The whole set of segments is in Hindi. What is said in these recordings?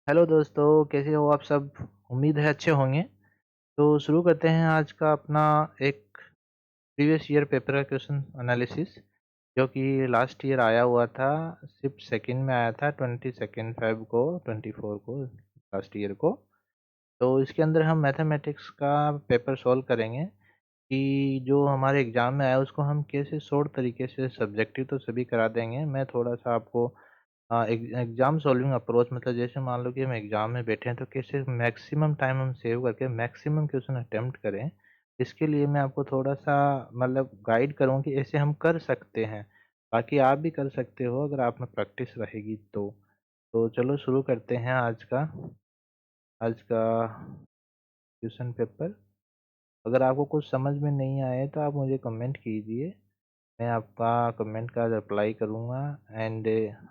हेलो दोस्तों, कैसे हो आप सब? उम्मीद है अच्छे होंगे। तो शुरू करते हैं आज का अपना एक प्रीवियस ईयर पेपर का क्वेश्चन एनालिसिस, जो कि लास्ट ईयर आया हुआ था। सिर्फ सेकंड में आया था 22 फेब को, 24 को, लास्ट ईयर को। तो इसके अंदर हम मैथमेटिक्स का पेपर सॉल्व करेंगे कि जो हमारे एग्ज़ाम में आया उसको हम कैसे शॉर्ट तरीके से, सब्जेक्टिव तो सभी करा देंगे। मैं थोड़ा-सा आपको एग्ज़ाम सॉल्विंग अप्रोच, मतलब जैसे मान लो कि हम एग्ज़ाम में बैठे हैं तो कैसे मैक्सिमम टाइम हम सेव करके मैक्सिमम क्वेश्चन अटेम्प्ट करें। इसके लिए मैं आपको थोड़ा-सा मतलब गाइड करूँ कि ऐसे हम कर सकते हैं। बाकी आप भी कर सकते हो अगर आप में प्रैक्टिस रहेगी तो। तो चलो शुरू करते हैं आज का क्वेश्चन पेपर। अगर आपको कुछ समझ में नहीं आए तो आप मुझे कमेंट कीजिए। मैं आपका कमेंट का रिप्लाई करूँगा एंड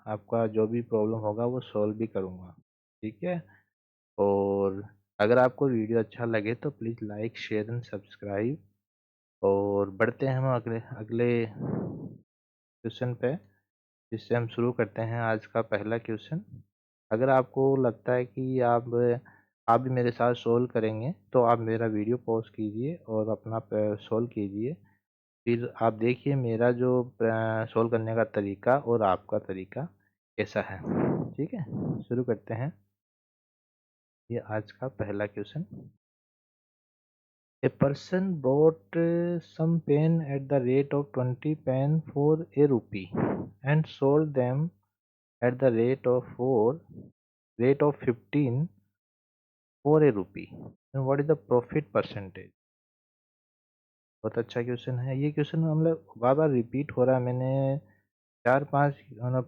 आपका जो भी प्रॉब्लम होगा वो सॉल्व भी करूँगा। ठीक है? और अगर आपको वीडियो अच्छा लगे तो please like, share and subscribe. और बढ़ते हैं हम अगले अगले क्वेश्चन पे, जिससे हम शुरू करते हैं आज का पहला क्वेश्चन। अगर आपको लगता है कि आप भी मेरे साथ सॉल्व करेंगे तो आप मेरा वीडियो पॉज़ कीजिए और अपना सॉल्व कीजिए। फिर आप देखिए मेरा जो सॉल्व करने का तरीका और आपका तरीका कैसा है। ठीक है? शुरू करते हैं। ये आज का पहला question. A person bought some pen at the rate of 20 pen for a rupee and sold them at the rate of 15 for a rupee. And what is the profit percentage? बहुत अच्छा क्वेश्चन है। ये क्वेश्चन मतलब बार-बार रिपीट हो रहा है। मैंने 4-5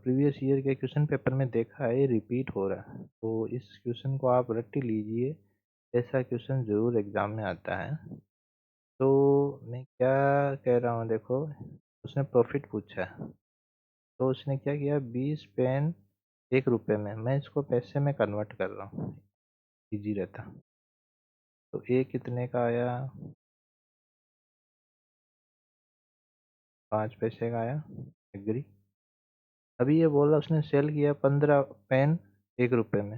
प्रीवियस ईयर के क्वेश्चन पेपर में देखा है, ये रिपीट हो रहा है। तो इस क्वेश्चन को आप रट ही लीजिए। ऐसा क्वेश्चन ज़रूर एग्ज़ाम में आता है। तो मैं क्या कह रहा हूँ देखो, उसने प्रॉफ़िट पूछा है। तो उसने क्या किया, 20 पेन ₹1 में, मैं इसको पैसे में कन्वर्ट कर रहा हूँ, ईज़ी रहता। तो ये कितने का आया? 5 पैसे का आया। एग्री। अभी ये बोला उसने सेल किया 15 पेन ₹1 में।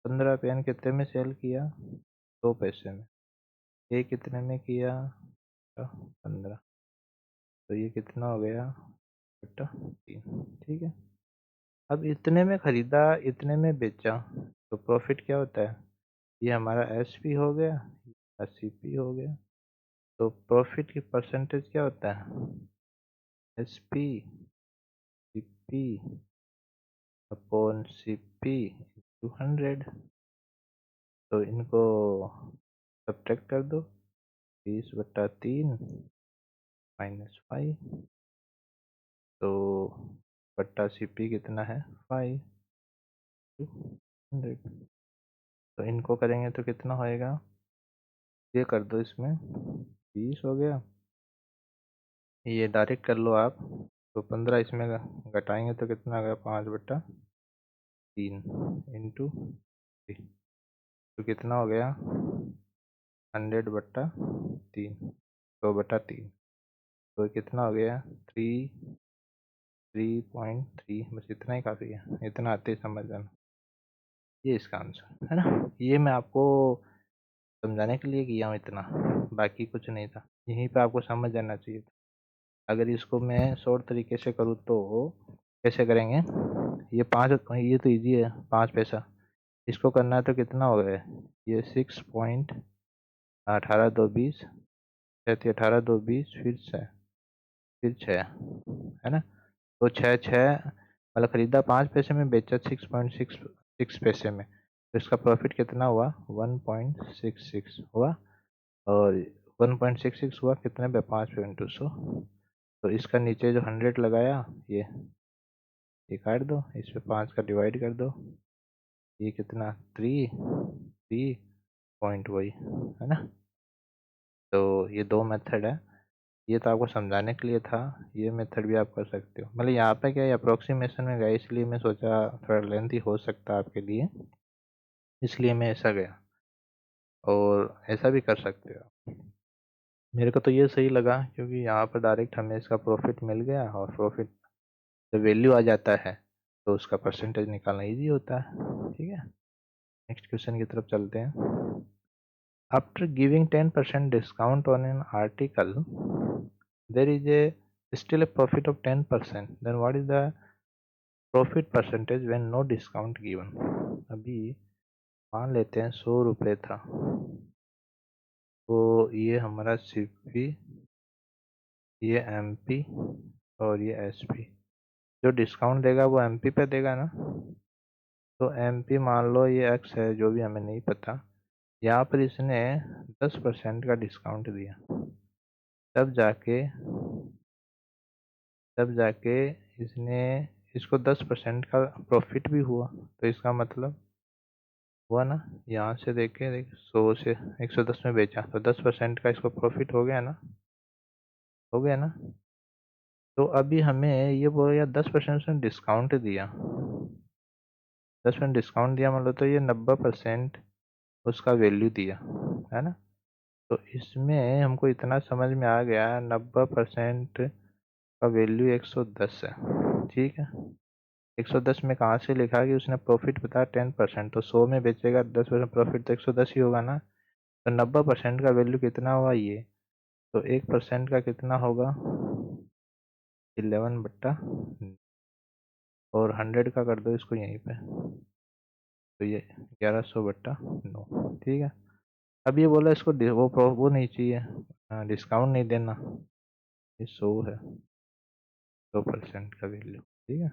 15 पेन कितने में सेल किया? 2 पैसे में। ये कितने में किया? 15। तो ये कितना हो गया? बटा 3। ठीक है। अब इतने में खरीदा, इतने में बेचा, तो प्रॉफिट क्या होता है? ये हमारा एसपी हो गया, ये सीपी हो गया। तो प्रॉफिट की परसेंटेज क्या होता है? SP CP upon CP into 100। तो इनको सब्ट्रैक्ट कर दो। 20/3 -5। तो बट्टा सीपी कितना है? 5 टू 100। तो इनको करेंगे तो कितना होएगा? ये कर दो इसमें, 20 हो गया। ये डायरेक्ट कर लो आप। तो 15 इसमें घटाएंगे तो कितना आ गया? 5/3 इंटू 3। तो कितना हो गया? 100/3, 100/3। तो कितना हो गया? 3.3। बस इतना ही काफ़ी है, इतना आते ही समझ जाना। ये इसका आंसर है ना। ये मैं आपको समझाने के लिए किया हूँ इतना, बाकी कुछ नहीं था। यहीं पे आपको समझ जाना चाहिए था। अगर इसको मैं शॉर्ट तरीके से करूँ तो कैसे करेंगे? ये 5, ये तो ईज़ी है, 5 पैसा। इसको करना है तो कितना हो गया? ये 6 पॉइंट 18 2 20, 6 18 2 20, फिर 6, है ना? तो 6 मतलब खरीदा 5 पैसे में, बेचा 6.66 पैसे में। तो इसका प्रॉफिट कितना हुआ? 1.66 हुआ। और 1.66 हुआ कितने पे? 5 पे इंटू 100। तो इसका नीचे जो 100 लगाया, ये काट दो, इस पे 5 का डिवाइड कर दो। ये कितना? 3 पॉइंट वही, है ना? तो ये 2 मेथड है। ये तो आपको समझाने के लिए था, ये मेथड भी आप कर सकते हो। मतलब यहाँ पे क्या है, अप्रोक्सीमेशन में गया, इसलिए मैं सोचा थोड़ा लेंथी हो सकता है आपके लिए, इसलिए मैं ऐसा गया। और ऐसा भी कर सकते हो आप। मेरे को तो ये सही लगा क्योंकि यहाँ पर डायरेक्ट हमें इसका प्रॉफिट मिल गया, और प्रॉफिट जब वैल्यू आ जाता है तो उसका परसेंटेज निकालना ईजी होता है। ठीक है, नेक्स्ट क्वेश्चन की तरफ चलते हैं। After giving 10% discount on an article there is a still a profit of 10%, then what is the profit percentage when no discount given. अभी मान लेते हैं 100 रुपये था, तो ये हमारा सीपी, ये एमपी और ये एसपी। जो डिस्काउंट देगा वो एमपी पे देगा ना, तो एमपी मान लो ये एक्स है, जो भी हमें नहीं पता। यहाँ पर इसने 10% का डिस्काउंट दिया, तब जाके इसने इसको 10% का प्रॉफिट भी हुआ। तो इसका मतलब हुआ ना, यहाँ से देखे 100 से 110 में बेचा, तो 10% का इसको प्रॉफिट हो गया ना, हो गया ना। तो अभी हमें ये बोला 10% उसने डिस्काउंट दिया, 10% डिस्काउंट दिया, मतलब तो ये 90% उसका वैल्यू दिया, है ना। तो इसमें हमको इतना समझ में आ गया, 90% का वैल्यू 110 है। ठीक है, 110 में कहाँ से लिखा कि उसने प्रॉफिट बताया 10%, तो 100 में बेचेगा 10% प्रॉफिट, तो 110 ही होगा ना। तो 90% का वैल्यू कितना हुआ ये, तो 1% का कितना होगा 11/, और 100 का कर दो इसको यहीं पे, तो ये 1100/9। ठीक है, अब ये बोला इसको वो नहीं चाहिए, डिस्काउंट नहीं देना, ये 100 है, 100% का वैल्यू। ठीक है,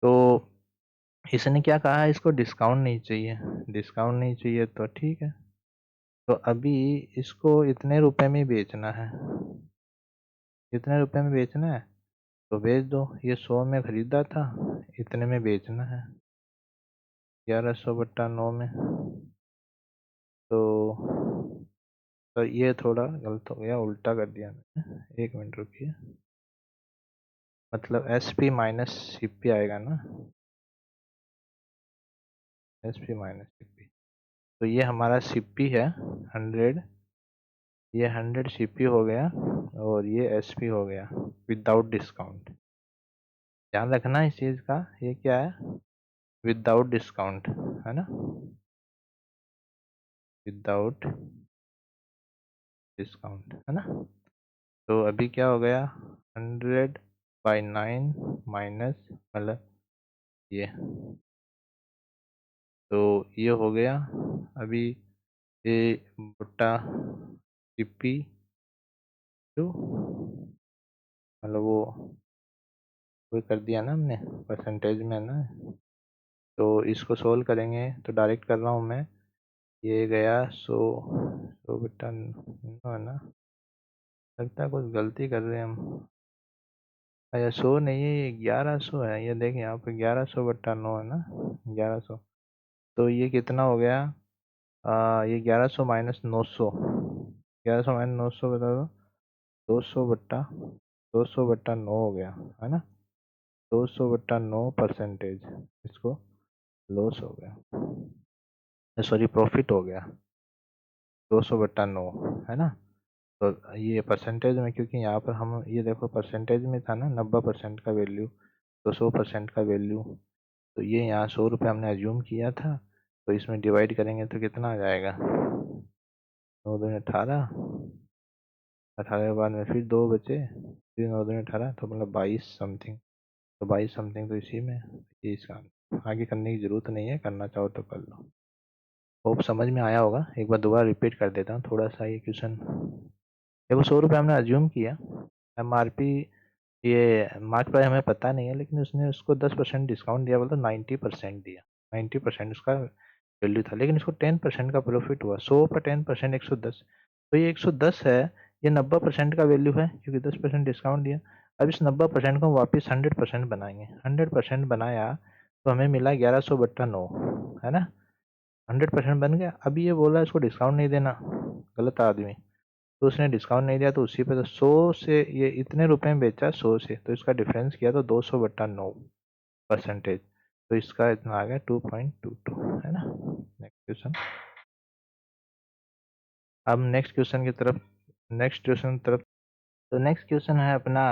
तो इसने क्या कहा है, इसको डिस्काउंट नहीं चाहिए, डिस्काउंट नहीं चाहिए, तो ठीक है। तो अभी इसको इतने रुपए में बेचना है, इतने रुपए में बेचना है, तो बेच दो। ये 100 में खरीदा था, इतने में बेचना है 1100/9 में। तो ये थोड़ा गलत हो गया, उल्टा कर दिया मैंने, 1 मिनट रुकिए। मतलब S P minus C P आएगा ना, S P minus C P. तो ये हमारा सी पी है 100, ये 100 सी पी हो गया, और ये एस पी हो गया विदाउट डिस्काउंट। ध्यान रखना इस चीज़ का, ये क्या है, विदाउट डिस्काउंट, है ना, विदाउट डिस्काउंट, है ना। तो अभी क्या हो गया, 100/9 माइनस, मतलब ये, तो ये हो गया। अभी ये बटा टीपी टू, मतलब वो कर दिया ना हमने परसेंटेज में ना। तो इसको सोल्व करेंगे, तो डायरेक्ट कर रहा हूँ मैं, ये गया 100/9 है ना, लगता है कुछ गलती कर रहे हैं हम। अच्छा 100 नहीं है, ये 1100 है, ये देखें यहाँ पे 1100/9 है ना, 1100। तो ये कितना हो गया, ये 1100 माइनस 900, 1100 माइनस 900 बता दो, 200/9 हो गया, है ना। 200/9 परसेंटेज इसको लॉस हो गया, सॉरी प्रॉफिट हो गया 200/9, है ना। तो ये परसेंटेज में, क्योंकि यहाँ पर हम ये देखो परसेंटेज में था ना 90% का वैल्यू, तो 100% का वैल्यू, तो ये यहाँ 100 रुपये हमने एज्यूम किया था। तो इसमें डिवाइड करेंगे तो कितना आ जाएगा, 9×2 = 18, 18 के बाद में फिर 2 बचे, फिर 9×2 = 18, तो मतलब 22 समथिंग। तो 22 समथिंग तो इसी में, ये इसका आगे करने की ज़रूरत नहीं है, करना चाहो तो कर लो। होप समझ में आया होगा, एक बार दोबारा रिपीट कर देता हूँ थोड़ा सा ये क्वेश्चन। देखो 100 रुपये हमने अज्यूम किया, एम आर पी, ये मार्क प्राइस हमें पता नहीं है, लेकिन उसने उसको 10% डिस्काउंट दिया, बोलता 90% दिया, 90% उसका वैल्यू था, लेकिन इसको 10% का प्रॉफिट हुआ। 100 पर 10% 110, तो ये 110 है, ये 90% का वैल्यू है, क्योंकि 10% डिस्काउंट दिया। अब इस 90% को वापस 100% बनाएंगे, 100% बनाया तो हमें मिला 1100/9, है ना, 100% बन गया। अभी ये बोला इसको डिस्काउंट नहीं देना, गलत आदमी, तो उसने डिस्काउंट नहीं दिया, तो उसी पे तो 100 से ये इतने रुपए में बेचा 100 से, तो इसका डिफरेंस किया तो 200/9 परसेंटेज, तो इसका इतना आ गया 2.22, है ना। नेक्स्ट क्वेश्चन, अब नेक्स्ट क्वेश्चन की तरफ, नेक्स्ट क्वेश्चन की तरफ। तो नेक्स्ट क्वेश्चन है अपना,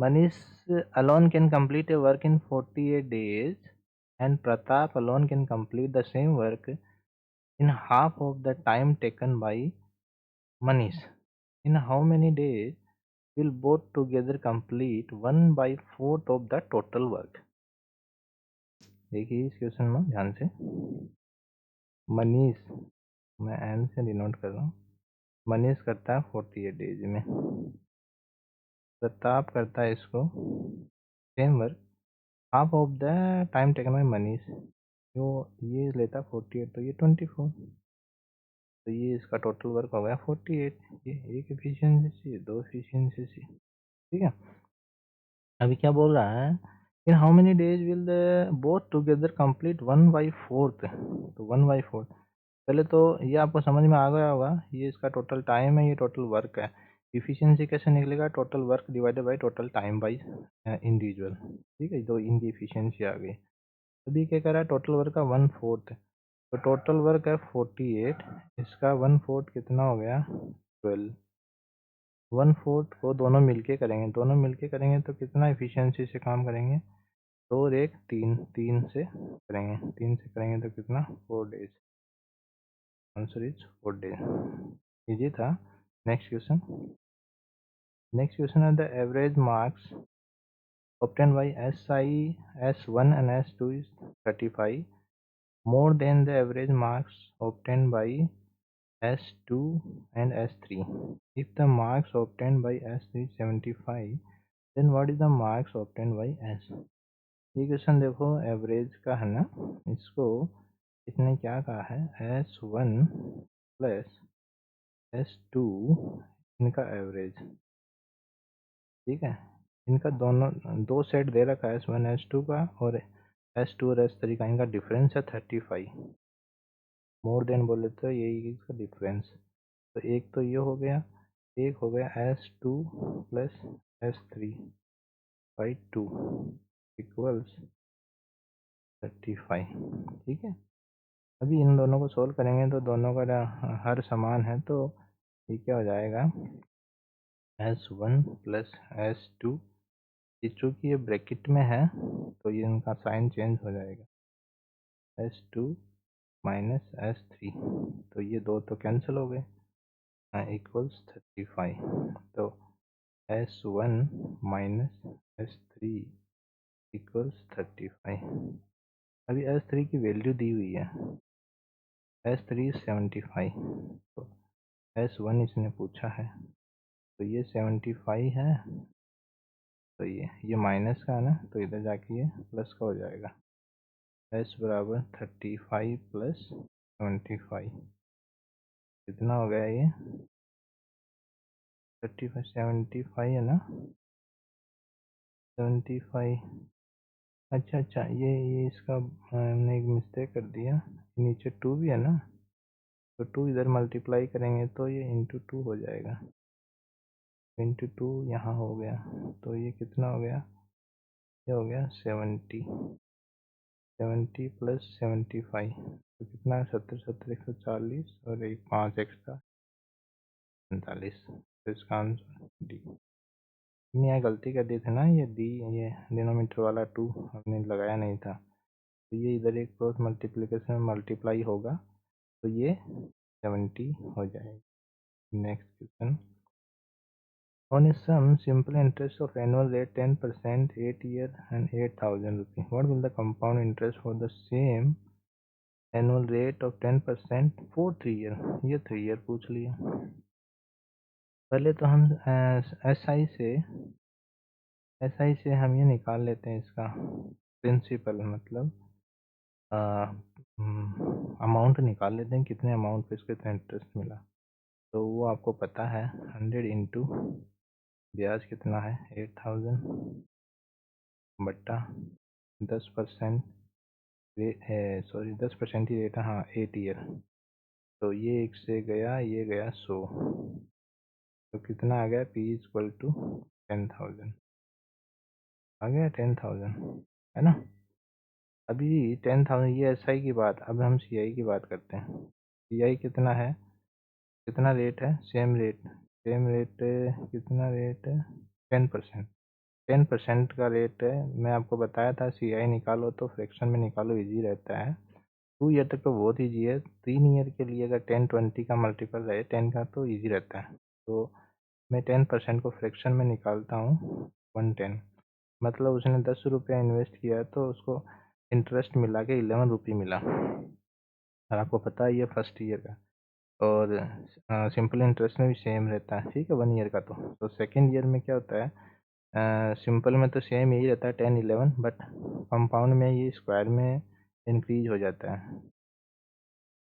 Manish alone can complete a work in 48 days and Pratap alone can complete the same work in half of the time taken by Manish. In how many days will both together complete 1 by 4th of the total work? देखिए इस क्वेश्चन में ध्यान से। मनीष, मैं एन से डिनोट कर रहा हूँ, मनीष करता है 48 डेज में, प्रताप करता है इसको same work half of the time taken by Manish, जो ये लेता है 48 तो ये 24, तो ये इसका टोटल वर्क हो गया 48। ये एक एफिशिएंसी से, दो एफिशिएंसी से, ठीक है। अभी क्या बोल रहा है, in how many days will the both together complete 1/4, तो 1/4 पहले तो ये आपको समझ में आ गया होगा, ये इसका टोटल टाइम है, ये टोटल वर्क है। इफिशिएंसी कैसे निकलेगा, total work divided by total time by individual, ठीक है। तो इनकी इफिशिएंसी आ गई। अभी क्या कर रहा है, टोटल वर्क का 1/4, तो टोटल वर्क है 48, इसका 1/4 कितना हो गया 12। 1/4 को दोनों मिलके करेंगे, दोनों मिलके करेंगे तो कितना एफिशिएंसी से काम करेंगे, 2 और 1 3, 3 से करेंगे, 3 से करेंगे तो कितना 4 days, answer is 4 days. Easy था। नेक्स्ट क्वेश्चन, नेक्स्ट क्वेश्चन है the average marks obtained by SI S1 and S2 is 35 more than the average marks obtained by S2 and S3. If the marks obtained by S3 is 75, then what is the marks obtained by S? ये क्वेश्चन देखो एवरेज का है ना, इसको इसने क्या कहा है S1 प्लस S2 इनका एवरेज, ठीक है। इनका दोनों दो सेट दे रखा है S1 S2 का, और S2 और S3 का, इनका डिफरेंस है 35। मोर देन बोले तो यही इसका डिफरेंस, तो एक तो ये हो गया, एक हो गया S2 plus S3 by 2 equals 35, ठीक है। अभी इन दोनों को सोल्व करेंगे तो दोनों का हर समान है, तो ये क्या हो जाएगा S1 प्लस S2, चूँकि ये ब्रैकेट में है तो ये इनका साइन चेंज हो जाएगा, S2 माइनस S3, तो ये दो तो कैंसिल हो गए, इक्वल्स 35, तो S1 माइनस S3 इक्वल्स 35। अभी S3 की वैल्यू दी हुई है, S3 75, तो S1 इसने पूछा है, तो ये 75 है, तो ये माइनस का है ना, तो इधर जाके ये प्लस का हो जाएगा, S बराबर 35 प्लस 75, कितना हो गया ये 35 75 है ना, 75, अच्छा अच्छा, ये इसका हमने एक मिस्टेक कर दिया, नीचे 2 भी है ना, तो 2 इधर मल्टीप्लाई करेंगे तो ये इंटू 2 हो जाएगा, इंटू 2 यहाँ हो गया, तो ये कितना हो गया, ये हो गया 70, 70 प्लस 75, तो कितना है 70 70 140 और एक 5 एक्स्ट्रा 45, तो इसका आंसर डी। हमने यहाँ गलती कर दी थी ना, ये डी, ये डिनोमीटर वाला 2 हमने लगाया नहीं था, तो ये इधर एक क्रॉस मल्टीप्लिकेशन में मल्टीप्लाई होगा, तो ये 70 हो जाएगा। Next question, on a sum simple interest of annual rate 10%, 8 year and 8,000 rupees, what will the compound interest for the same annual rate of 10% for 3 year? ये 3 year पूछ लिया। पहले तो हम एसआई से हम ये निकाल लेते हैं इसका प्रिंसिपल, मतलब अमाउंट निकाल लेते हैं, कितने अमाउंट पे इसको इतना इंटरेस्ट मिला, तो वो आपको पता है 100 इंटू ब्याज कितना है 8000 बट्टा 10%, सॉरी 10% ही रेट है, हाँ 8 ईयर, तो ये एक से गया, ये गया 100, तो कितना आ गया P इक्वल टू 10,000, आ गया 10,000, है ना। अभी 10,000 ये एस आई की बात, अब हम सी आई की बात करते हैं। सी आई कितना है, कितना रेट है, सेम रेट, सेम रेट, कितना रेट है 10%, 10% का रेट है। मैं आपको बताया था CI निकालो तो फ्रैक्शन में निकालो, इजी रहता है। 2 ईयर तक तो बहुत ईजी है। 3 ईयर के लिए अगर 10-20 का मल्टीपल रहे 10 का तो ईजी रहता है। तो मैं 10% को फ्रैक्शन में निकालता हूँ 110, मतलब उसने 10 रुपया इन्वेस्ट किया तो उसको इंटरेस्ट मिला के 11 रुपये मिला। और आपको पता है ये फर्स्ट ईयर का, और सिंपल इंटरेस्ट में भी सेम रहता है, ठीक है, 1 ईयर का। तो सेकेंड ईयर में क्या होता है, सिंपल में तो सेम यही रहता है 10-11, बट कंपाउंड में ये स्क्वायर में इंक्रीज हो जाता है।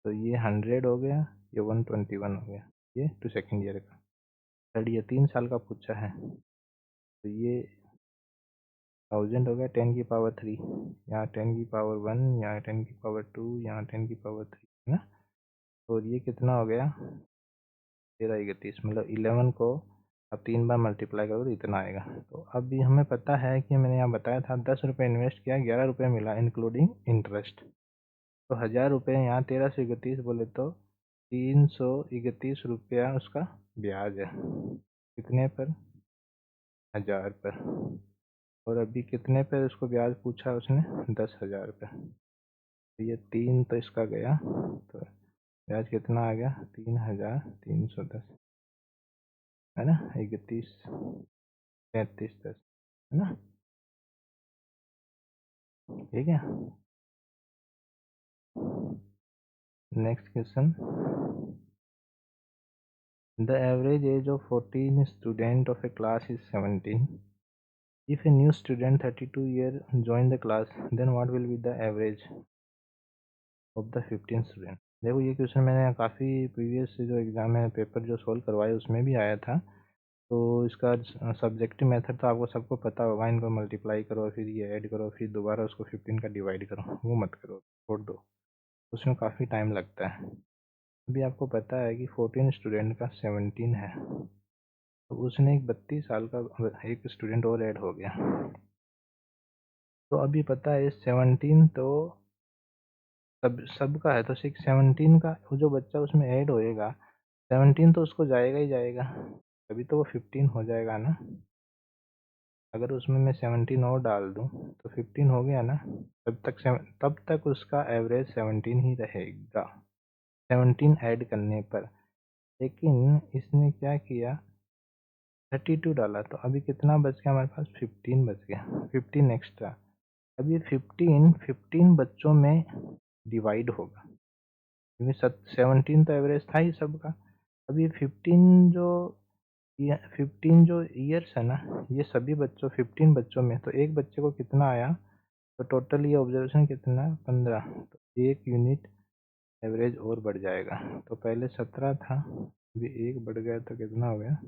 तो ये 100 हो गया, ये 121 हो गया, ये टू सेकेंड ईयर का। थर्ड ईयर 3 साल का पूछा है, तो ये 1000 हो गया 10 की पावर 3, यहाँ 10 की पावर 1, यहाँ 10 की पावर 2, यहाँ 10 की पावर 3, है ना। और ये कितना हो गया 1331, मतलब 11 को अब 3 बार मल्टीप्लाई करो तो इतना आएगा। तो अभी हमें पता है कि मैंने यहाँ बताया था 10 रुपये इन्वेस्ट किया, 11 रुपये मिला इंक्लूडिंग इंटरेस्ट। तो 1000 रुपये यहाँ 1331 बोले तो 331 रुपया उसका ब्याज है। कितने पर? 1000 पर। और अभी कितने पर उसको ब्याज पूछा उसने? 10,000 पे। तो ये 3 तो इसका गया, तो ब्याज कितना आ गया? 3,310, है ना, 31, 33, 10, है ना, ठीक है। Next question, the average age of 14 student of A class is 17. If a new student 32 year join the class, then what will be the average of the 15 student? देखो ये क्वेश्चन मैंने काफ़ी प्रीवियस जो एग्ज़ाम है पेपर जो सोल्व करवाए उसमें भी आया था। तो इसका सब्जेक्टिव मेथड तो आपको सबको पता होगा, इनको मल्टीप्लाई करो फिर ये ऐड करो फिर दोबारा उसको 15 का डिवाइड करो, वो मत करो, छोड़ दो, उसमें काफ़ी टाइम लगता है। अभी आपको पता है कि 14 स्टूडेंट का 17 है, तो उसने एक 32 साल का एक स्टूडेंट और ऐड हो गया। तो अभी पता है 17 तो सबका है, तो 17 का वो जो बच्चा उसमें ऐड होएगा 17 तो उसको जाएगा ही जाएगा, तभी तो वो 15 हो जाएगा ना। अगर उसमें मैं 17 और डाल दूँ तो 15 हो गया ना। तब तक उसका एवरेज 17 ही रहेगा 17 ऐड करने पर। लेकिन इसने क्या किया, 32 डाला, तो अभी कितना बच गया हमारे पास? 15 बच गया, 15 एक्स्ट्रा। अब ये 15 बच्चों में डिवाइड होगा, क्योंकि 17 तो एवरेज था ही सबका। अब ये 15 जो ईयर्स है ना, ये सभी बच्चों 15 बच्चों में, तो एक बच्चे को कितना आया, तो टोटल ये ऑब्जर्वेशन कितना? 15, तो 1 यूनिट एवरेज और बढ़ जाएगा। तो पहले 17 था, अभी 1 बढ़ गया तो कितना हो गया?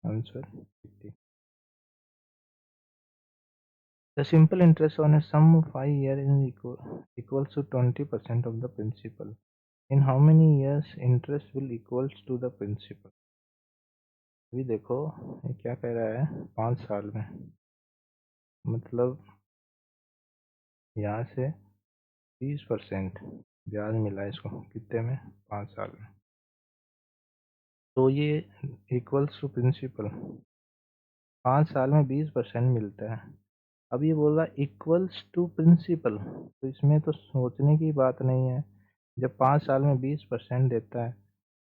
Answer 50। The simple interest on a sum of 5 years is equals to 20% of the principal. In how many years interest will equals to the principal? अभी देखो ये क्या कह रहा है, 5 साल में, मतलब यहाँ से 20% ब्याज मिला इसको, कितने में? 5 साल में। तो ये इक्वल्स टू प्रिंसिपल, 5 साल में 20% मिलता है। अब ये बोल रहा इक्वल्स टू प्रिंसिपल, तो इसमें तो सोचने की बात नहीं है। जब 5 साल में 20% देता है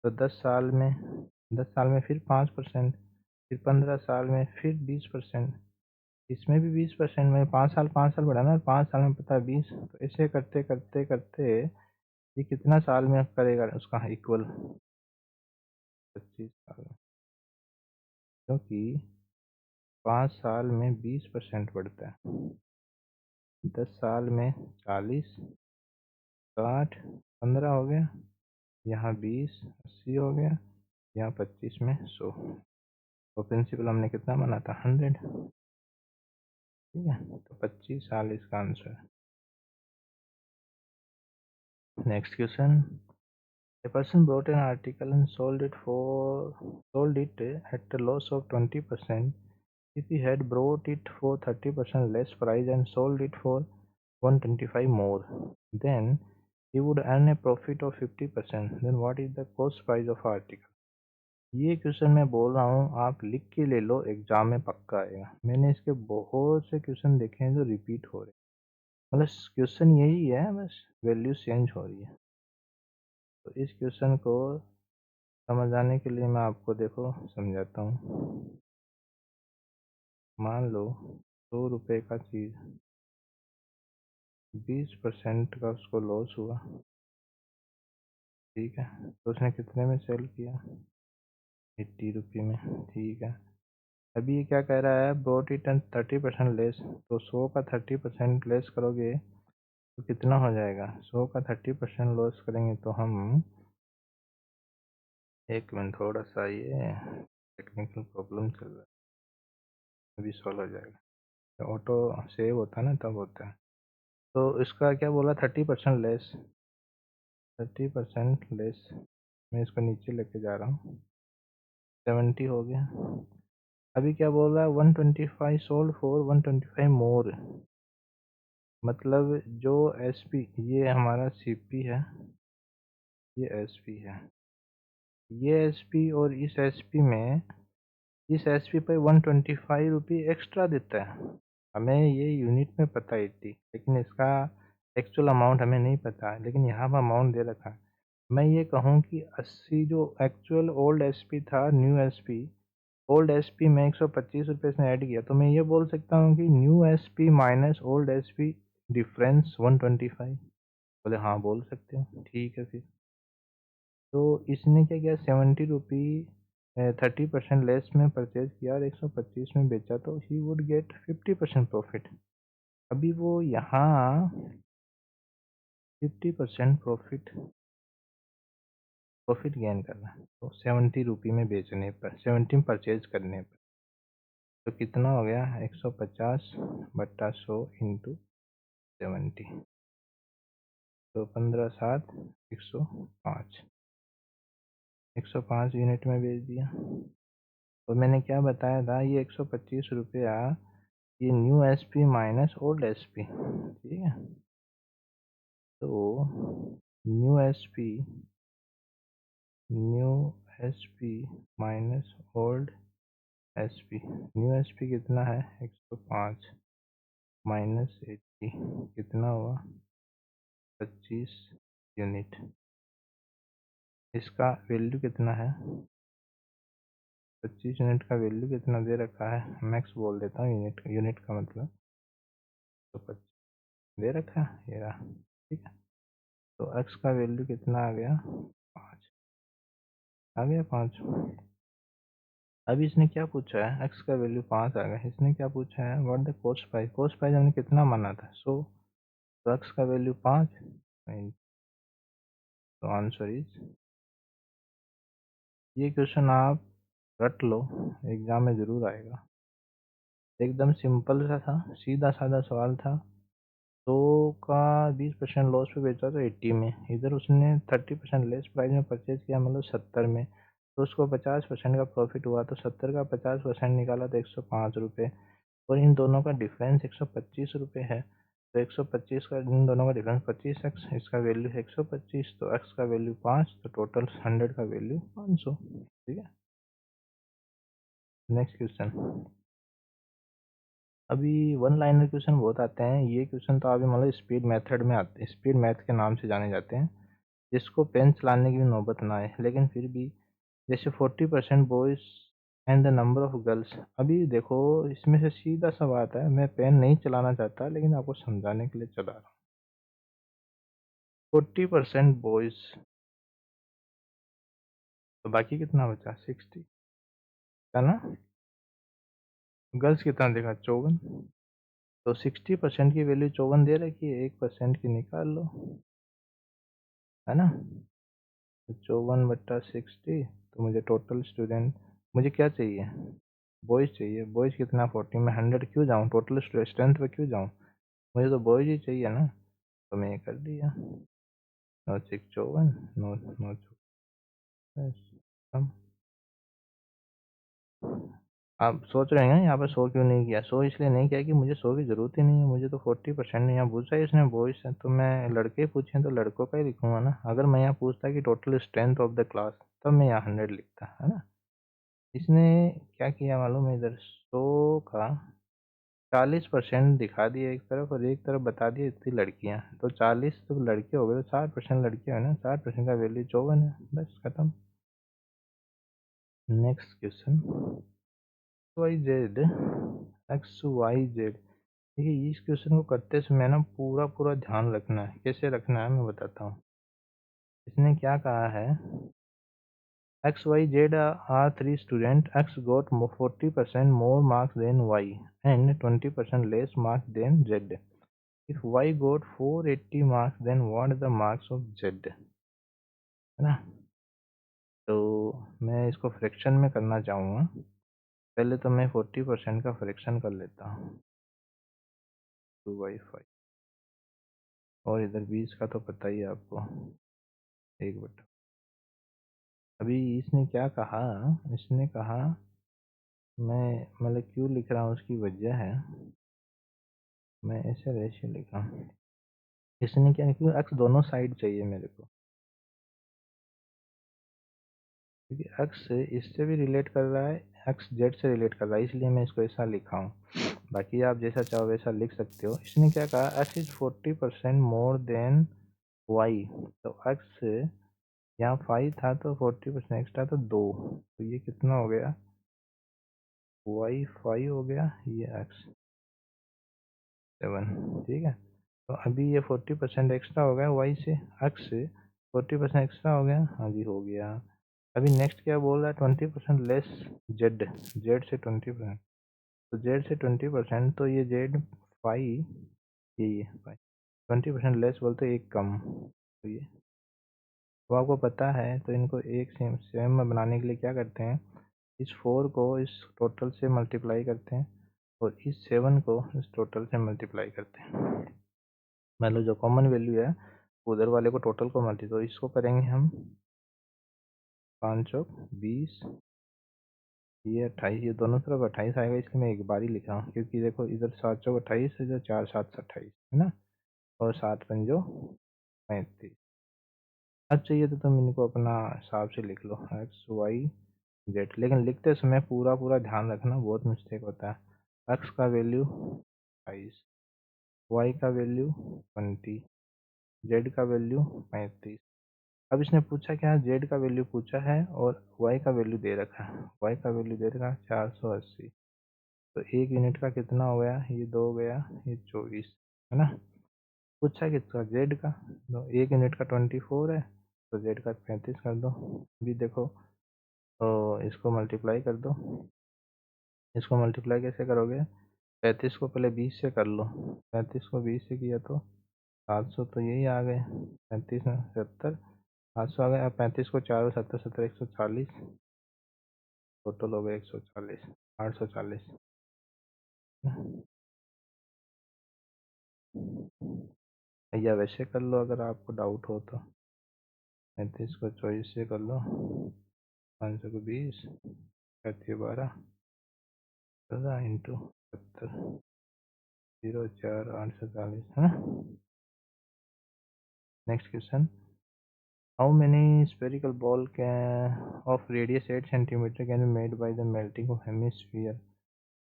तो 10 साल में फिर 5%, फिर 15 साल में फिर 20%, इसमें भी 20% में 5 साल बढ़ाना है, 5 साल में पता है 20, तो ऐसे करते करते करते ये कितना साल में करेगा उसका इक्वल? 25 साल में, क्योंकि 5 साल में 20% बढ़ता है, 10 साल में 40, 60, 15 हो गया, यहाँ 20, 80 हो गया, यहाँ 25 में 100। तो प्रिंसिपल हमने कितना माना था? 100, ठीक है, तो 25 साल इसका आंसर है। Next question, a person bought an article and sold it at a loss of 20%. If he had bought it for 30% less price and sold it for 125 more, then he would earn a profit of 50%. Then what is the cost price of article? ये क्वेश्चन मैं बोल रहा हूँ आप लिख के ले लो, एग्जाम में पक्का आएगा। मैंने इसके बहुत से क्वेश्चन देखे हैं जो रिपीट हो रहे हैं, मतलब क्वेश्चन यही है, बस वैल्यू चेंज हो रही है। तो इस क्वेश्चन को समझाने के लिए मैं आपको देखो समझाता हूँ। मान लो 100 रुपये का चीज़ 20% का उसको लॉस हुआ, ठीक है। तो उसने कितने में सेल किया? 80 रुपये में, ठीक है। अभी ये क्या कह रहा है, ब्रॉट इट एंड 30% लेस। तो 100 का 30% लेस करोगे तो कितना हो जाएगा? 100 का 30% लॉस करेंगे तो हम, एक मिनट, थोड़ा सा ये टेक्निकल प्रॉब्लम चल रहा है, अभी सॉल्व हो जाएगा। ऑटो सेव होता है ना, तब होता है। तो इसका क्या बोला, 30% लेस, 30% लेस। मैं इसको नीचे लेके जा रहा हूँ, 70 हो गया। अभी क्या बोल रहा है, 125 सोल्ड फॉर 125 मोर। मतलब जो एसपी, ये हमारा सीपी है, ये एसपी है, ये एसपी और इस एसपी में, इस एसपी पे 125 रुपये एक्स्ट्रा देता है। हमें ये यूनिट में पता ही थी, लेकिन इसका एक्चुअल अमाउंट हमें नहीं पता है, लेकिन यहाँ पर अमाउंट दे रखा है। मैं ये कहूँ कि 80 जो एक्चुअल ओल्ड एसपी था, न्यू एसपी, ओल्ड एसपी में 125 रुपये इसने ऐड किया, तो मैं ये बोल सकता हूँ कि new SP minus old SP difference 125। बोले हाँ बोल सकते हो, ठीक है फिर। तो इसने क्या किया, 70 रुपी 30% लेस में परचेज किया और 125 में बेचा, तो ही वुड गेट 50% प्रॉफिट। अभी वो यहाँ 50% प्रॉफिट प्रॉफिट गेन कर रहा है, तो 70 रुपी में बेचने पर, 70 परचेज करने पर, तो कितना हो गया, 150/100 इंटू 70, तो 15 7 105, 105 यूनिट में बेच दिया। तो मैंने क्या बताया था, ये 125 रुपया, ये new SP minus old SP, ठीक है। तो new SP, new SP minus old SP, new SP कितना है, 105 माइनस 80, कितना हुआ, 25 यूनिट। इसका वैल्यू कितना है, 25 यूनिट का वैल्यू कितना दे रखा है, मैक्स बोल देता हूँ, यूनिट, यूनिट का मतलब, तो 25 दे रखा है, ये रहा, ठीक है। तो x का वैल्यू कितना आ गया, 5 आ गया, 5। अभी इसने क्या पूछा है, x का वैल्यू 5 आ गया, इसने क्या पूछा है, what the cost price. Cost price हमने कितना माना था, 100, तो x का वैल्यू 5, तो आंसर इज, ये क्वेश्चन आप रट लो, एग्जाम में ज़रूर आएगा। एकदम सिंपल सा था, सीधा साधा सवाल था। 100 का 20% लॉस पे बेचा तो 80 में, इधर उसने 30% लेस प्राइस में परचेज किया, मतलब 70 में, तो उसको 50% का प्रॉफिट हुआ, तो 70 का 50% निकाला तो 105 रुपये, और इन दोनों का डिफरेंस 125 रुपये है। तो 125 का, इन दोनों का डिफरेंस 25x, इसका वैल्यू है 125, तो x का वैल्यू 5, तो टोटल 100 का वैल्यू 500, ठीक है। Next question. अभी वन लाइनर क्वेश्चन बहुत आते हैं, ये क्वेश्चन तो अभी मतलब स्पीड मेथड में आते हैं, स्पीड मैथ के नाम से जाने जाते हैं, जिसको पेन चलाने की भी नौबत ना आए, लेकिन फिर भी, जैसे 40% boys and the number of girls. अभी देखो, इसमें से सीधा सा बात है, मैं पेन नहीं चलाना चाहता, लेकिन आपको समझाने के लिए चला रहा हूँ। 40% बॉयज़, तो बाकी कितना बचा, 60, है ना। गर्ल्स कितना देखा, 54, तो 60% की वैल्यू 54 दे रखी है, 1% की निकाल लो, है ना। तो 54/60, तो मुझे टोटल स्टूडेंट, मुझे क्या चाहिए, बॉयज़ चाहिए। बॉयज़ कितना, 40, मैं 100 क्यों जाऊँ, टोटल स्ट्रेंथ पे क्यों जाऊँ, मुझे तो बॉयज़ ही चाहिए ना। तो मैं ये कर दिया, 9 6 54, 9 9 हम, आप सोच रहे हैं यहाँ पर 100 क्यों नहीं किया। 100 इसलिए नहीं किया कि मुझे 100 की ज़रूरत ही नहीं है, मुझे तो 40% यहाँ पूछा है इसने बॉयज़ है, तो मैं लड़के पूछे तो लड़कों का ही लिखूंगा ना। अगर मैं यहाँ पूछता कि total strength of the class, तब मैं यहाँ 100 लिखता, है ना। इसने क्या किया मालूम है, इधर 100 का 40% दिखा दिया एक तरफ और एक तरफ बता दिया इतनी लड़कियां, तो 40 तो लड़के हो गए तो 60% लड़कियां है ना, 60% का वैल्यू 54 है, बस खत्म। Next question, Y Z X Y Z. देखिए इस क्वेश्चन को करते समय ना पूरा पूरा ध्यान रखना है, कैसे रखना है मैं बताता हूँ। इसने क्या कहा है, X Y Z are three student, X got 40% more marks than Y and 20% less marks than Z. If Y got 480 marks then what are the marks of Z, है ना। तो मैं इसको फ्रैक्शन में करना चाहूँगा, पहले तो मैं 40% का फ्रैक्शन कर लेता हूँ, 2/5, और इधर 20 का तो पता ही है आपको, 1/, अभी इसने क्या कहा, इसने कहा, मैं मतलब क्यों लिख रहा हूँ उसकी वजह है, मैं ऐसे रेशियो लिखा हूँ। इसने क्या क्यों एक्स दोनों साइड चाहिए मेरे को, क्योंकि एक्स इससे भी रिलेट कर रहा है, एक्स जेड से रिलेट कर रहा है, इसलिए मैं इसको ऐसा लिखा हूँ। बाकी आप जैसा चाहो वैसा लिख सकते हो। इसने क्या कहा, X is 40% more than Y, तो एक्स यहाँ 5 था तो 40% एक्स्ट्रा तो 2, तो ये कितना हो गया, वाई 5 हो गया, ये एक्स 7, ठीक है। तो अभी ये 40% एक्स्ट्रा हो गया वाई से, एक्स से 40% एक्स्ट्रा हो गया, हाँ जी हो गया। अभी नेक्स्ट क्या बोल रहा है, 20% लेस जेड, जेड से 20%, तो जेड से 20%, तो ये जेड 5, ये 5, 20% लेस बोलते एक कम, तो ये तो आपको पता है, तो इनको एक सेम सेम में बनाने के लिए क्या करते हैं, इस 4 को इस टोटल से मल्टीप्लाई करते हैं और इस 7 को इस टोटल से मल्टीप्लाई करते हैं, मतलब जो कॉमन वैल्यू है उधर वाले को टोटल को मल्टी, तो इसको करेंगे हम 5 चौक 20, ये 28, ये दोनों तरफ 28 आएगा, इसलिए मैं एक बार ही लिख रहा हूँ, क्योंकि देखो इधर 7 चौक 28, इधर 4 7 28 है ना, और 7 पंजो 35। अब चाहिए तो तुम इनको अपना हिसाब से लिख लो, एक्स वाई जेड, लेकिन लिखते समय पूरा पूरा ध्यान रखना, बहुत मिस्टेक होता है। एक्स का वैल्यू 28, वाई का वैल्यू 20, जेड का वैल्यू 35। अब इसने पूछा क्या, जेड का वैल्यू पूछा है और वाई का वैल्यू दे रखा है, वाई का वैल्यू दे रखा है 480, तो एक यूनिट का कितना हो गया, ये 2 हो गया, ये 24, है ना। पूछा किसका, जेड का, तो एक यूनिट का 24 है, तो जेड का 35 कर दो। अभी देखो, तो इसको मल्टीप्लाई कर दो, इसको मल्टीप्लाई कैसे करोगे, 35 को पहले 20 से कर लो, 35 को 20 से किया तो 700, तो यही आ गए, 35 में 70, 800 आ गए। अब 35 को 4 70 70 140, टोटल हो गए 140, 840। या वैसे कर लो अगर आपको डाउट हो तो, 35 को 24 से कर लो, 500 को 20, 12 14 इंटू 70, 04 840, है ना। Next question, how many spherical ball of radius 8 centimeter can be made by the melting of hemisphere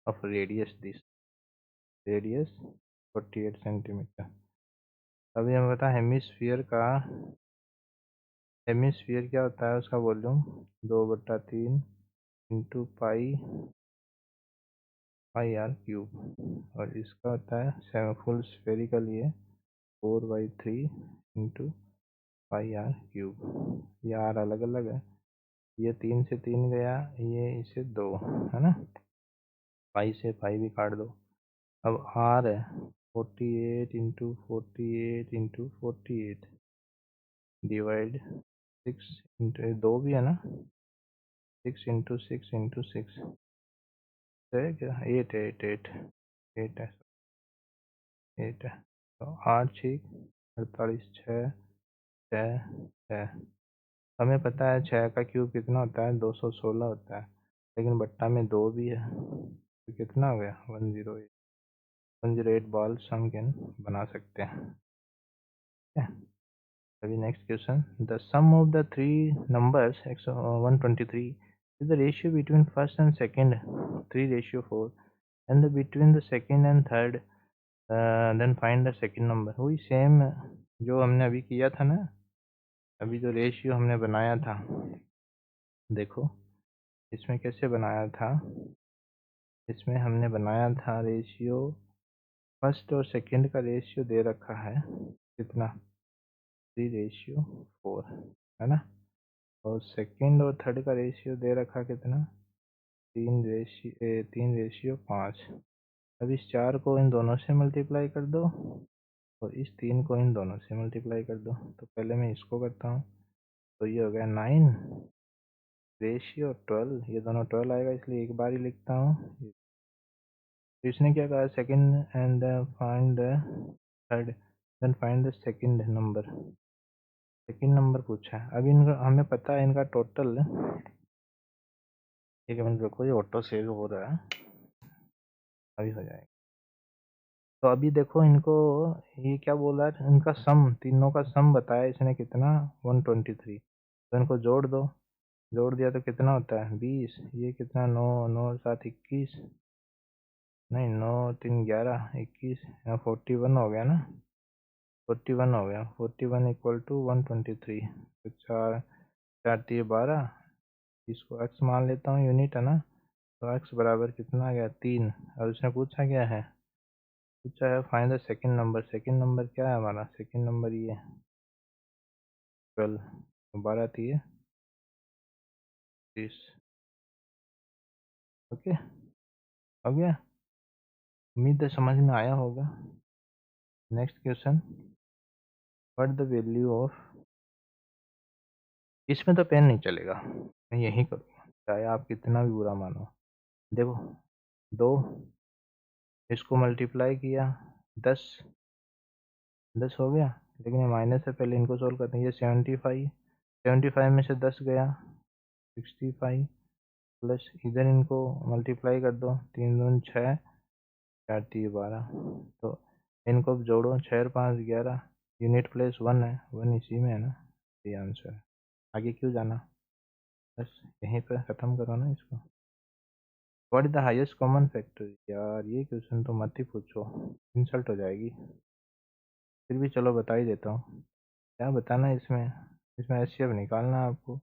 of radius this, radius 48 centimeter। अभी हमें बता हेमिस्फीयर का, हेमिस्फीयर क्या होता है, उसका volume 2/3 into pi pi R cube, और इसका होता है फुल स्फेरिकल, ये 4/3 इंटू पाई आर क्यूब। ये आर अलग अलग है, ये 3 से 3 गया, ये इसे 2, है ना, पाई से पाई भी काट दो। अब आर है 48 इंटू 48 इंटू 48 डिवाइड 6 इंटू 2 भी है ना, 6 इंटू 6 इंटू 6 है क्या, 8 8 8 8 है, 8 है, तो 8 6 48, 6 6 6। हमें पता है 6 का क्यूब कितना होता है, 216 होता है, लेकिन बट्टा में 2 भी है, तो कितना हो गया, 108, 108 बॉल्स हम कैन बना सकते हैं, ठीक है। अभी next question, the sum of the three numbers 123 If the ratio between first and second 3:4 and the between the second and third then find the second number। वही सेम जो हमने अभी किया था ना, अभी जो रेशियो हमने बनाया था, देखो इसमें कैसे बनाया था। इसमें हमने बनाया था रेशियो, फर्स्ट और सेकंड का रेशियो दे रखा है कितना 3:4 है ना, और सेकंड और थर्ड का रेशियो दे रखा कितना 3:5। अब इस 4 को इन दोनों से मल्टीप्लाई कर दो और इस 3 को इन दोनों से मल्टीप्लाई कर दो। तो पहले मैं इसको करता हूँ, तो ये हो गया 9:12, ये दोनों 12 आएगा इसलिए एक बार ही लिखता हूँ। तो इसने क्या कहा second and find the third then find the second number, second number पूछा है। अब इनका हमें पता है इनका टोटल, एक मिनट रुको ये ऑटो सेव हो रहा है, अभी हो जाएगा। तो अभी देखो इनको ये क्या बोला है, इनका सम, तीनों का सम बताया इसने कितना 123। तो इनको जोड़ दो, जोड़ दिया तो कितना होता है 20, ये कितना 9 9 7 21, नहीं 9 3 11 21, 41 हो गया ना, 41 हो गया, 41 इक्वल टू 123। तो 4 4 3 12, इसको x मान लेता हूँ, यूनिट है ना, तो x बराबर कितना आ गया 3। और उसने पूछा क्या है, पूछा है find the second number. Second number क्या है हमारा, सेकंड नंबर ये 12, 12 3 30। ओके हो गया, उम्मीद है समझ में आया होगा। Next question, what the value of, इसमें तो पेन नहीं चलेगा, मैं यही करूँगा चाहे आप कितना भी बुरा मानो। देखो 2, इसको मल्टीप्लाई किया 10 10 हो गया, लेकिन ये माइनस है, पहले इनको सोल्व करते हैं। ये 75 में से 10 गया 65, प्लस इधर इनको मल्टीप्लाई कर दो, 3 दूनी 6 4 3 12। तो इनको अब जोड़ो, 6 और 5 11, यूनिट प्लेस 1 है, 1 इसी में है ना, ये आंसर है। आगे क्यों जाना, बस यहीं पर ख़त्म करो ना इसको। What is the highest common factor, यार ये क्वेश्चन तो मत ही पूछो, इंसल्ट हो जाएगी। फिर भी चलो बता ही देता हूँ। क्या बताना है इसमें, इसमें एचसीएफ निकालना है आपको।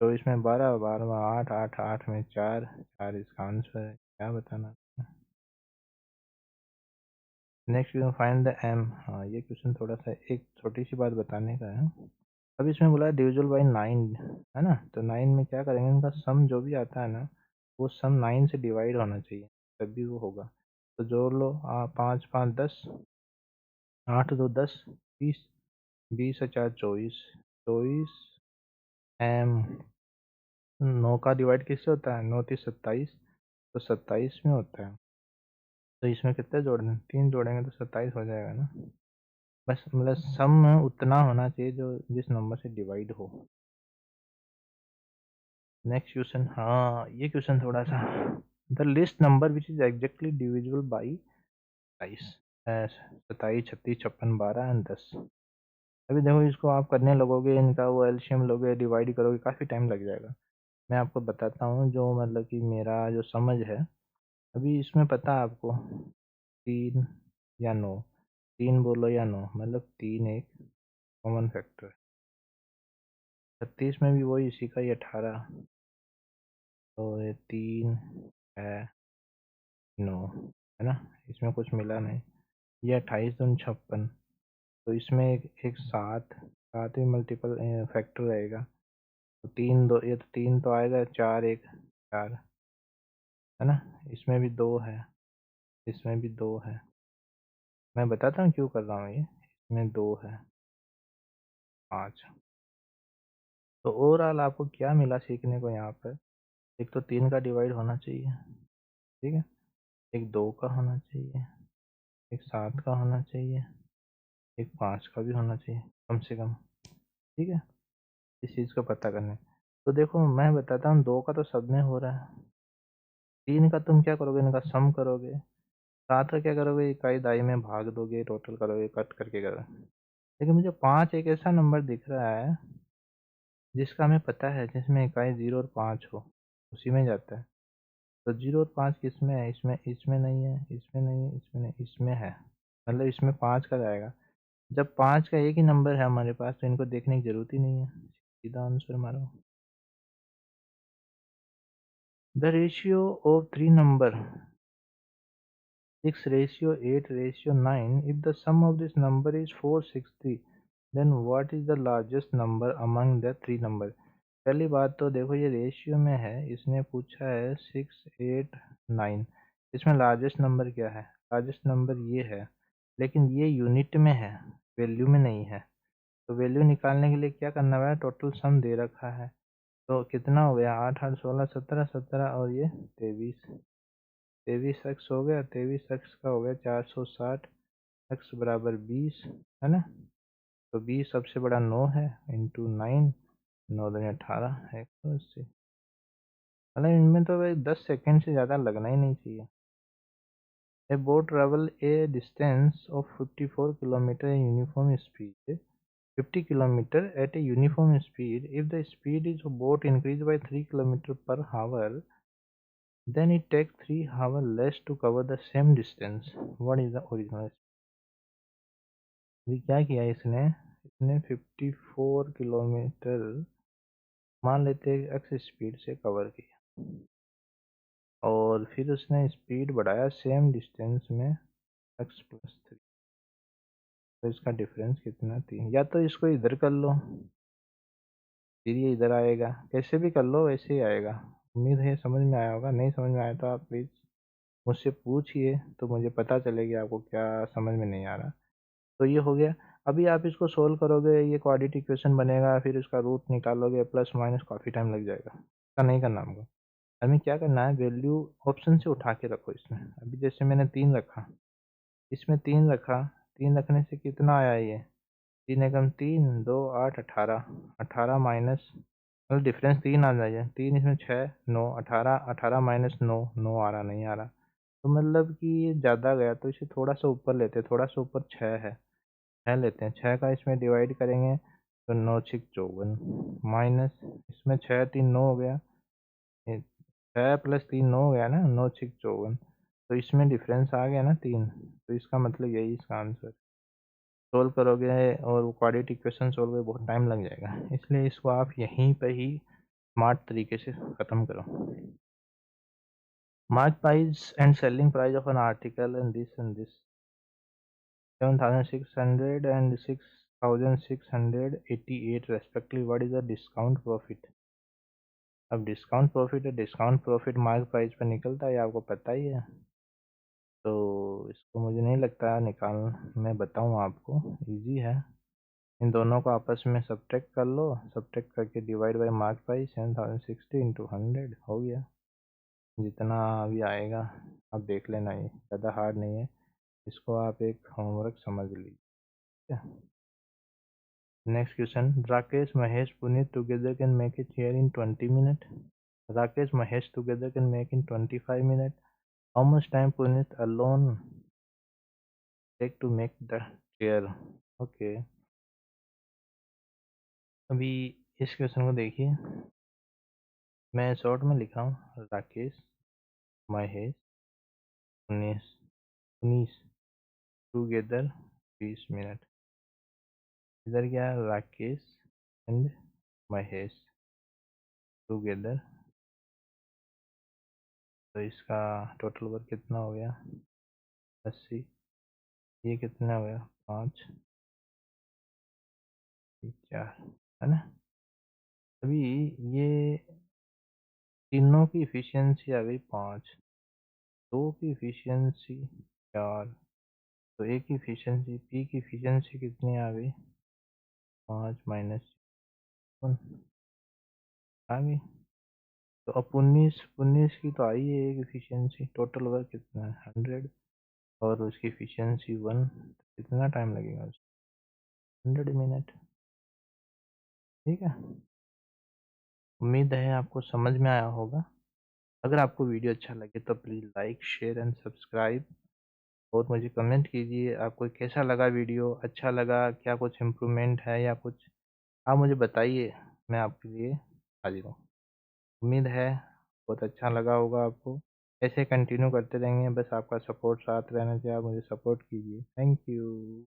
तो इसमें 12 12 8 8 8 में 4 4 इसका आंसर है, क्या बताना। Next question find the M. हाँ ये क्वेश्चन थोड़ा सा एक छोटी सी बात बताने का है। अब इसमें बोला डिविजिबल बाई 9 है ना, तो 9 में क्या करेंगे, इनका सम जो भी आता है ना, वो सम 9 से डिवाइड होना चाहिए तभी वो होगा। तो जोड़ लो, 5 5 10, 8 2 10 20, 20 और 4 24, 24 एम। 9 का डिवाइड किससे होता है, 9 3 27, तो 27 में होता है। तो इसमें कितने जोड़ने, 3 जोड़ेंगे तो 27 हो जाएगा ना। बस मतलब सम उतना होना चाहिए जो जिस नंबर से डिवाइड हो। नेक्स्ट क्वेश्चन, हाँ ये क्वेश्चन थोड़ा सा, the list number which is exactly divisible by 27, 27 36 56 12 and 10। अभी देखो इसको आप करने लगोगे, इनका वो एलसीएम लोगे, डिवाइड करोगे, काफ़ी टाइम लग जाएगा। मैं आपको बताता हूँ जो मतलब कि मेरा जो समझ है। अभी इसमें पता है आपको 3 या 9, 3 बोलो या 9, मतलब 3 एक कॉमन फैक्टर है। 36 में भी वही इसी का ही 18, तो ये 3 है 9 है ना, इसमें कुछ मिला नहीं। ये 28 दूनी 56, तो इसमें एक 7 7 भी मल्टीपल फैक्टर रहेगा। तो 3 2, ये तो 3 तो आएगा, 4 1 4 है ना, इसमें भी 2 है, इसमें भी 2 है। मैं बताता हूँ क्यों कर रहा हूँ ये, इसमें 2 है 5। तो ओवरऑल आपको क्या मिला सीखने को यहाँ पर, एक तो 3 का डिवाइड होना चाहिए, ठीक है, एक 2 का होना चाहिए, एक 7 का होना चाहिए, एक 5 का भी होना चाहिए कम से कम, ठीक है, इस चीज़ को पता करने। तो देखो मैं बताता हूँ, 2 का तो सब में हो रहा है, 3 का तुम क्या करोगे, इनका सम करोगे, 7 का क्या करोगे, इकाई दाई में भाग दोगे, टोटल करोगे, कट करके करोगे। लेकिन मुझे 5 एक ऐसा नंबर दिख रहा है जिसका हमें पता है, जिसमें इकाई 0 और 5 हो। उसी में जाता है। तो 0 और 5 किस में है? इसमें नहीं है, इसमें नहीं है, इसमें नहीं, इसमें है। मतलब इसमें 5 का जाएगा। जब 5 का एक ही नंबर है हमारे पास तो इनको देखने की ज़रूरत ही नहीं है। सीधा आंसर मारो। The ratio of 3 number 6:8:9, if the sum of this number is 460, then what is the largest number among the 3 number? पहली बात तो देखो ये रेशियो में है, इसने पूछा है 689। इसमें लार्जेस्ट नंबर क्या है? लार्जेस्ट नंबर ये है, लेकिन ये यूनिट में है, वैल्यू में नहीं है। तो वैल्यू निकालने के लिए क्या करना है? टोटल सम दे रखा है। तो कितना हो गया? 8 8 16 17 17 और ये 23। 23 एक्स हो गया, 23 एक्स का हो गया 460, एक्स बराबर 20, है ना। तो 20 सबसे बड़ा 9 है, इंटू 9, 9 दूनी 18, 180। मतलब इनमें तो भाई 10 सेकेंड से ज़्यादा लगना ही नहीं चाहिए। ए boat travel A distance of 54 kilometre in uniform speed 50 kilometer at a uniform speed. If the speed is boat increased by 3 kilometer per hour, then it takes 3 hours less to cover the same distance. What is the original? अभी क्या किया इसने? इसने 54 किलोमीटर मान लेते हैं एक्स स्पीड से कवर किया, और फिर उसने स्पीड बढ़ाया सेम डिस्टेंस में एक्स प्लस 3। तो इसका डिफरेंस कितना? 3। या तो इसको इधर कर लो, फिर ये इधर आएगा। कैसे भी कर लो वैसे ही आएगा। उम्मीद है समझ में आया होगा। नहीं समझ में आया तो आप प्लीज़ मुझसे पूछिए, तो मुझे पता चलेगी आपको क्या समझ में नहीं आ रहा। तो ये हो गया। अभी आप इसको सोल्व करोगे, ये क्वाड्रेटिक इक्वेशन बनेगा, फिर इसका रूट निकालोगे, प्लस माइनस काफ़ी टाइम लग जाएगा। ऐसा नहीं करना हमको। हमें क्या करना है? वैल्यू ऑप्शन से उठा के रखो इसमें। अभी जैसे मैंने 3 रखा, इसमें 3 रखा, 3 रखने से कितना आया ये? 3 एकम 3, 2 8 18, 18 माइनस, मतलब डिफरेंस 3 आ जाएगा। 3 इसमें 6 9 18, 18 माइनस 9, 9 आ रहा, नहीं आ रहा। तो मतलब कि ये ज़्यादा गया, तो इसे थोड़ा सा ऊपर लेते हैं। थोड़ा सा ऊपर 6 है, 6 लेते हैं। 6 का इसमें डिवाइड करेंगे तो 9 6 54, माइनस इसमें 6 3 9 हो गया, 6 प्लस 3 9 हो गया ना, 9 6 54। तो इसमें डिफरेंस आ गया ना 3। तो इसका मतलब यही इसका आंसर। सोल्व करोगे और वो क्वाड्रेटिक इक्वेशन सोल्व करोगे बहुत टाइम लग जाएगा, इसलिए इसको आप यहीं पे ही स्मार्ट तरीके से ख़त्म करो। Mark price and selling price of an article and this 7600 and 6688 respectively. What is the discount profit? अब डिस्काउंट प्रॉफिट है, डिस्काउंट प्रॉफिट मार्क प्राइस पर निकलता है, आपको पता ही है। तो इसको मुझे नहीं लगता निकाल, मैं बताऊँ आपको, इजी है। इन दोनों को आपस में सब्ट्रैक्ट कर लो, सब्ट्रैक्ट करके divide by mark price 7060 into 100 हो गया। जितना अभी आएगा आप देख लेना, ये ज़्यादा हार्ड नहीं है, इसको आप एक होमवर्क समझ लीजिए। Next question, Rakesh Mahesh Puneet together can make a chair in 20 minute. Rakesh Mahesh together can make in 25 minute. How much time Puneet alone take to make the chair? Okay, अभी इस क्वेश्चन को देखिए, मैं शॉर्ट में लिखा हूँ, राकेश महेश पुनीस पुनीस टुगेदर 20 मिनट। इधर क्या है? Rakesh and Mahesh together. तो इसका टोटल वर्क कितना हो गया? 80। ये कितना हो गया? 5 4, है ना। अभी ये तीनों की इफिशियंसी आ गई 5, 2 की इफिशियंसी 4, तो ए की इफिशियंसी पी की इफिशियंसी कितनी आ गई? 5 माइनस आ गई। तो अब 19 की तो आई है एक इफिशियंसी। टोटल वर्क कितना है? 100, और उसकी इफिशियंसी 1। कितना टाइम लगेगा उसको? 100 मिनट। ठीक है, उम्मीद है आपको समझ में आया होगा। अगर आपको वीडियो अच्छा लगे तो please like share and subscribe, और मुझे कमेंट कीजिए आपको कैसा लगा वीडियो, अच्छा लगा, क्या कुछ इम्प्रूवमेंट है या कुछ, आप मुझे बताइए, मैं आपके लिए हाजिर हूँ। उम्मीद है बहुत अच्छा लगा होगा आपको। ऐसे कंटिन्यू करते रहेंगे, बस आपका सपोर्ट साथ रहना चाहिए, आप मुझे सपोर्ट कीजिए। Thank you.